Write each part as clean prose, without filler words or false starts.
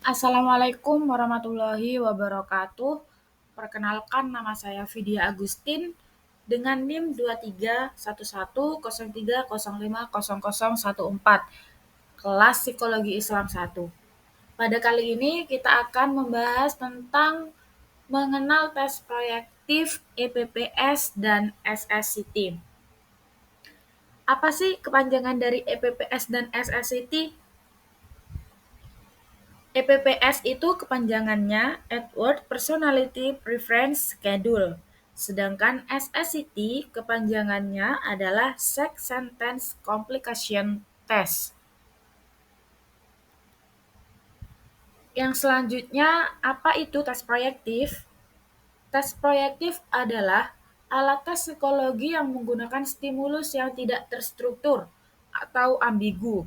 Assalamualaikum warahmatullahi wabarakatuh. Perkenalkan nama saya Vidya Agustin dengan NIM 231103050014 kelas Psikologi Islam 1. Pada kali ini kita akan membahas tentang mengenal tes proyektif EPPS dan SSCT. Apa sih kepanjangan dari EPPS dan SSCT? EPPS itu kepanjangannya Edward Personality Preference Schedule, sedangkan SSCT kepanjangannya adalah Sex Sentence Complication Test. Yang selanjutnya, apa itu tes proyektif? Tes proyektif adalah alat tes psikologi yang menggunakan stimulus yang tidak terstruktur atau ambigu,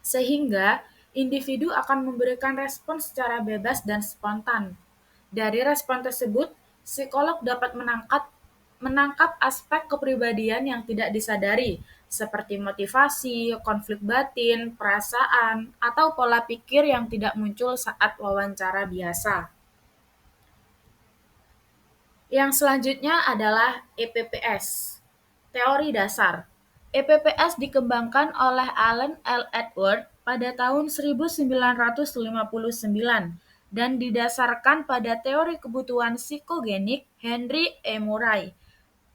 sehingga individu akan memberikan respon secara bebas dan spontan. Dari respon tersebut, psikolog dapat menangkap aspek kepribadian yang tidak disadari, seperti motivasi, konflik batin, perasaan, atau pola pikir yang tidak muncul saat wawancara biasa. Yang selanjutnya adalah EPPS, teori dasar. EPPS dikembangkan oleh Alan L. Edward pada tahun 1959 dan didasarkan pada teori kebutuhan psikogenik Henry E. Murray.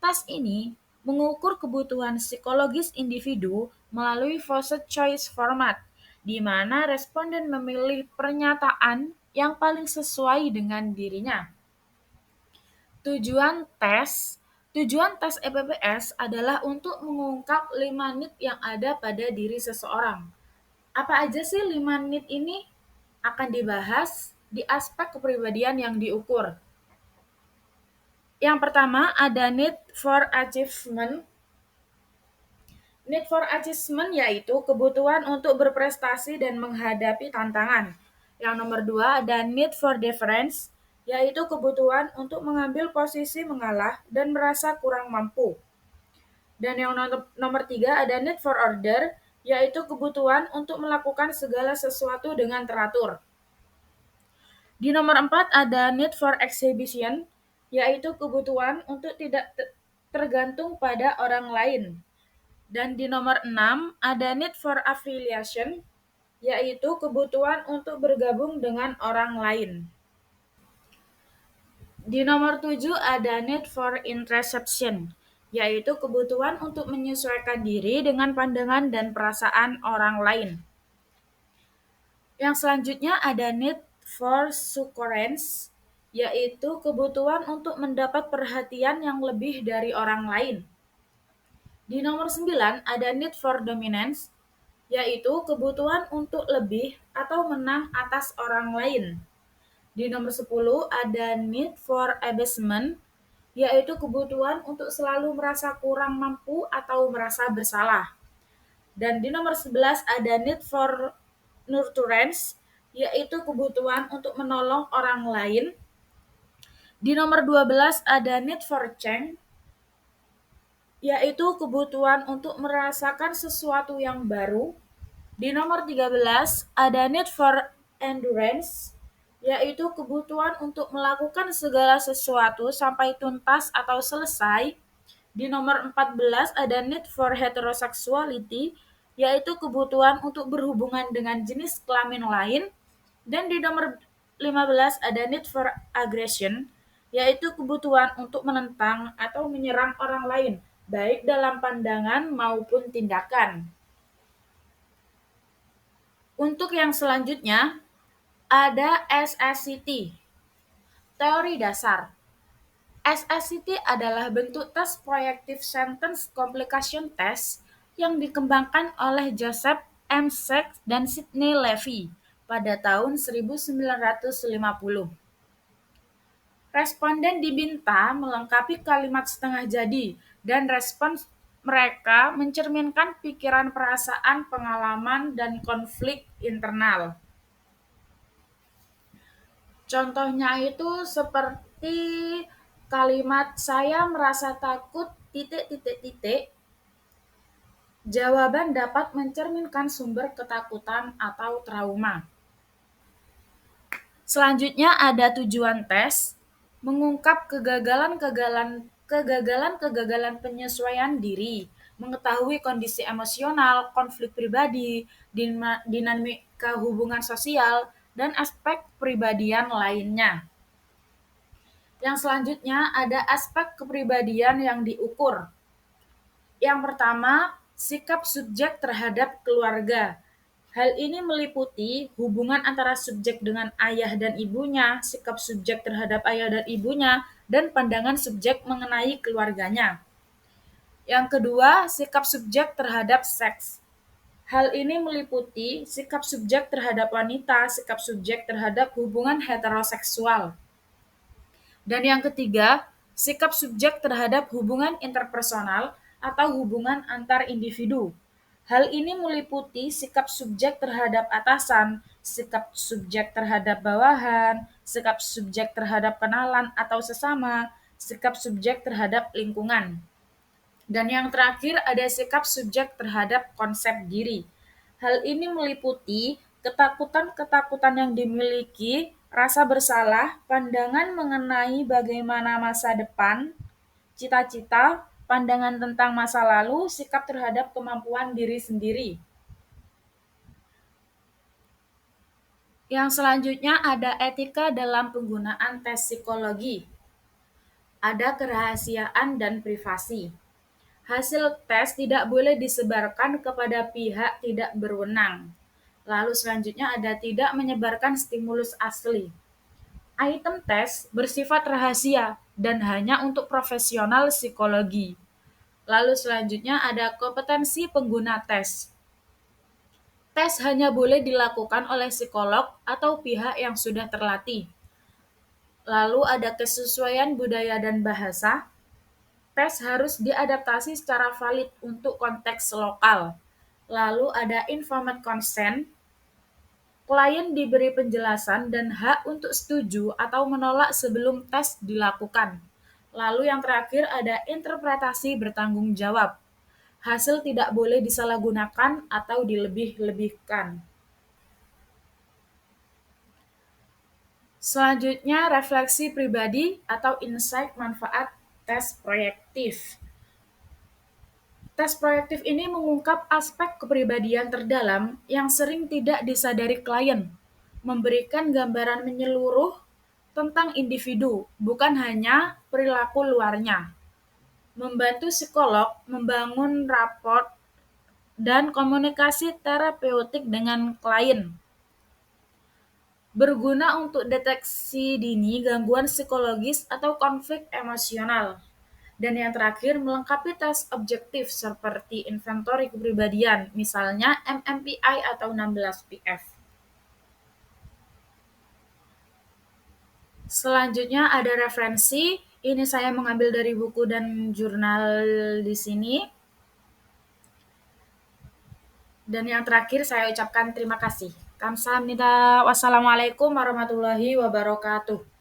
Tes ini mengukur kebutuhan psikologis individu melalui Fawcett Choice Format, di mana responden memilih pernyataan yang paling sesuai dengan dirinya. Tujuan tes Tujuan tes EPPS adalah untuk mengungkap 5 need yang ada pada diri seseorang. Apa aja sih 5 need ini? Akan dibahas di aspek kepribadian yang diukur. Yang pertama ada need for achievement. Need for achievement yaitu kebutuhan untuk berprestasi dan menghadapi tantangan. Yang nomor 2 ada need for deference, yaitu kebutuhan untuk mengambil posisi mengalah dan merasa kurang mampu. Dan yang nomor 3 ada need for order, yaitu kebutuhan untuk melakukan segala sesuatu dengan teratur. Di nomor 4 ada need for exhibition, yaitu kebutuhan untuk tidak tergantung pada orang lain. Dan di nomor 6 ada need for affiliation, yaitu kebutuhan untuk bergabung dengan orang lain. Di nomor 7 ada need for interception, yaitu kebutuhan untuk menyesuaikan diri dengan pandangan dan perasaan orang lain. Yang selanjutnya ada need for succurrence, yaitu kebutuhan untuk mendapat perhatian yang lebih dari orang lain. Di nomor 9 ada need for dominance, yaitu kebutuhan untuk lebih atau menang atas orang lain. Di nomor 10 ada need for abasement, yaitu kebutuhan untuk selalu merasa kurang mampu atau merasa bersalah. Dan di nomor 11 ada need for nurturance, yaitu kebutuhan untuk menolong orang lain. Di nomor 12 ada need for change, yaitu kebutuhan untuk merasakan sesuatu yang baru. Di nomor 13 ada need for endurance, yaitu kebutuhan untuk melakukan segala sesuatu sampai tuntas atau selesai. Di nomor 14 ada need for heterosexuality, yaitu kebutuhan untuk berhubungan dengan jenis kelamin lain. Dan di nomor 15 ada need for aggression, yaitu kebutuhan untuk menentang atau menyerang orang lain, baik dalam pandangan maupun tindakan. Untuk yang selanjutnya, ada SSCT, teori dasar. SSCT adalah bentuk tes proyektif sentence complication test yang dikembangkan oleh Joseph M. Sachs dan Sidney Levy pada tahun 1950. Responden diminta melengkapi kalimat setengah jadi dan respons mereka mencerminkan pikiran, perasaan, pengalaman, dan konflik internal. Contohnya itu seperti kalimat saya merasa takut titik titik titik. Jawaban dapat mencerminkan sumber ketakutan atau trauma. Selanjutnya ada tujuan tes, mengungkap kegagalan penyesuaian diri, mengetahui kondisi emosional, konflik pribadi, dinamika hubungan sosial, dan aspek kepribadian lainnya. Yang selanjutnya ada aspek kepribadian yang diukur. Yang pertama, sikap subjek terhadap keluarga. Hal ini meliputi hubungan antara subjek dengan ayah dan ibunya, sikap subjek terhadap ayah dan ibunya, dan pandangan subjek mengenai keluarganya. Yang kedua, sikap subjek terhadap seks. Hal ini meliputi sikap subjek terhadap wanita, sikap subjek terhadap hubungan heteroseksual. Dan yang ketiga, sikap subjek terhadap hubungan interpersonal atau hubungan antar individu. Hal ini meliputi sikap subjek terhadap atasan, sikap subjek terhadap bawahan, sikap subjek terhadap kenalan atau sesama, sikap subjek terhadap lingkungan. Dan yang terakhir ada sikap subjek terhadap konsep diri. Hal ini meliputi ketakutan-ketakutan yang dimiliki, rasa bersalah, pandangan mengenai bagaimana masa depan, cita-cita, pandangan tentang masa lalu, sikap terhadap kemampuan diri sendiri. Yang selanjutnya ada etika dalam penggunaan tes psikologi. Ada kerahasiaan dan privasi. Hasil tes tidak boleh disebarkan kepada pihak tidak berwenang. Lalu selanjutnya ada tidak menyebarkan stimulus asli. Item tes bersifat rahasia dan hanya untuk profesional psikologi. Lalu selanjutnya ada kompetensi pengguna tes. Tes hanya boleh dilakukan oleh psikolog atau pihak yang sudah terlatih. Lalu ada kesesuaian budaya dan bahasa. Tes harus diadaptasi secara valid untuk konteks lokal. Lalu ada informed consent. Klien diberi penjelasan dan hak untuk setuju atau menolak sebelum tes dilakukan. Lalu yang terakhir ada interpretasi bertanggung jawab. Hasil tidak boleh disalahgunakan atau dilebih-lebihkan. Selanjutnya refleksi pribadi atau insight manfaat tes proyektif. Tes proyektif ini mengungkap aspek kepribadian terdalam yang sering tidak disadari klien, memberikan gambaran menyeluruh tentang individu, bukan hanya perilaku luarnya. Membantu psikolog membangun raport dan komunikasi terapeutik dengan klien. Berguna untuk deteksi dini gangguan psikologis atau konflik emosional. Dan yang terakhir, melengkapi tes objektif seperti inventory kepribadian, misalnya MMPI atau 16PF. Selanjutnya ada referensi. Ini saya mengambil dari buku dan jurnal di sini. Dan yang terakhir saya ucapkan terima kasih. Kamsahamnida. Wassalamualaikum warahmatullahi wabarakatuh.